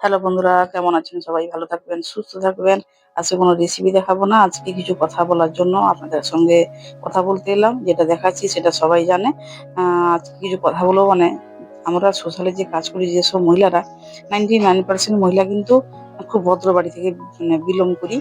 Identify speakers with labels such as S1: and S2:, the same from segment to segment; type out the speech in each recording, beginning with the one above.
S1: Hello বন্ধুরা, কেমন আছেন? সবাই ভালো থাকবেন, সুস্থ থাকবেন। আজকে কোনো রেসিপি দেখাবো না। আজকে কিছু কথা বলার জন্য আপনাদের সঙ্গে কথা বলতে এলাম। যেটা দেখাচ্ছি সেটা সবাই জানে। আ আজকে কিছু কথা বলবো মানে আমরা সোশ্যালে যে কাজ করি যেসব মহিলারা 99% মহিলা কিন্তু খুব ভদ্র বাড়ি থেকে বিলং করি।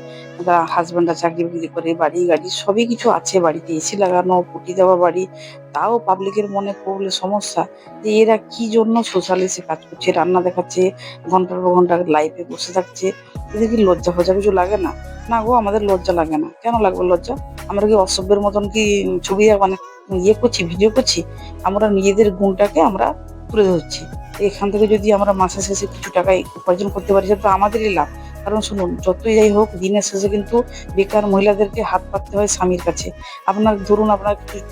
S1: হাসব্যান্ডরা চাকরি-বাকরি করে, বাড়ি-গাড়ি সবই কিছু আছে বাড়িতে। এসি লাগানো, পুটি দেওয়া বাড়ি। তাও পাবলিকের মনে পড়লে সমস্যা যে এরা কি জন্য সোশ্যালে এসে কাজ করছে, রান্না দেখাচ্ছে, ঘন্টার পর ঘন্টা লাইভে বসে থাকছে। এদের কি লজ্জা ফজ্জা কিছু লাগে না? না গো, আমাদের লজ্জা লাগে না। কেন লাগবে লজ্জা? আমরা কি অসভ্যের মতন কি ছবি মানে করছি, ভিডিও করছি? আমরা নিজেদের গুণটাকে আমরা তুলে ধরছি। এখান থেকে যদি আমরা মাসের শেষে কিছু টাকা উপার্জন করতে পারি সেটা তো আমাদেরই লাভ। কারণ শুনুন, যতই যাই হোক দিনের শেষে কিন্তু বেকার মহিলাদেরকে হাত পাততে হয় স্বামীর কাছে। আপনার ধরুন আপনার কিছু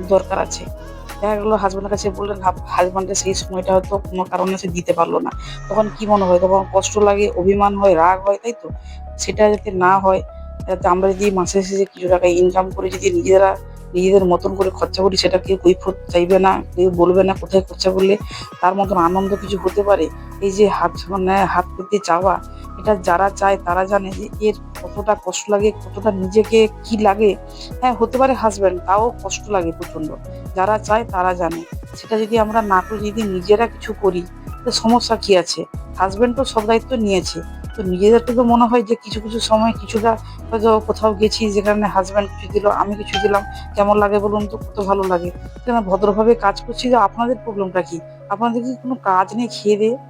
S1: দরকার আছে। দেখা গেল হাসব্যান্ডের কাছে বললেন, হাসব্যান্ডের সেই সময়টা হয়তো কোনো কারণে সে দিতে পারল না। তখন কি মনে হয়? তখন কষ্ট লাগে, অভিমান হয়, রাগ হয়, তাই তো? সেটা যাতে না হয়, যাতে আমরা যদি মাসের শেষে কিছু টাকা ইনকাম করে যদি নিজেদের মতন করে খরচা করি, সেটা কেউ কৈফিয়ত চাইবে না, কেউ বলবে না কোথায় খরচা করলে। তার মতন আনন্দ কিছু হতে পারে। এই যে হাত পেতে চাওয়া, এটা যারা চায় তারা জানে যে এর কতটা কষ্ট লাগে, কতটা নিজেকে কি লাগে। হ্যাঁ, হতে পারে হাসব্যান্ড, তাও কষ্ট লাগে প্রচন্ড। যারা চায় তারা জানে। সেটা যদি আমরা না করে যদি নিজেরা কিছু করি, তো সমস্যা কি আছে? হাসব্যান্ড তো সব দায়িত্ব নিয়েছে। তো নিজেদেরকে তো মনে হয় যে কিছু সময় কিছুটা হয়তো কোথাও গেছি যেখানে হাসব্যান্ড কিছু দিল, আমি কিছু দিলাম। কেমন লাগে বলুন তো? কত ভালো লাগে। সেখানে ভদ্রভাবে কাজ করছি, যে আপনাদের প্রবলেমটা কি? আপনাদের কি কোনো কাজ নেই খেয়ে দেয়ে?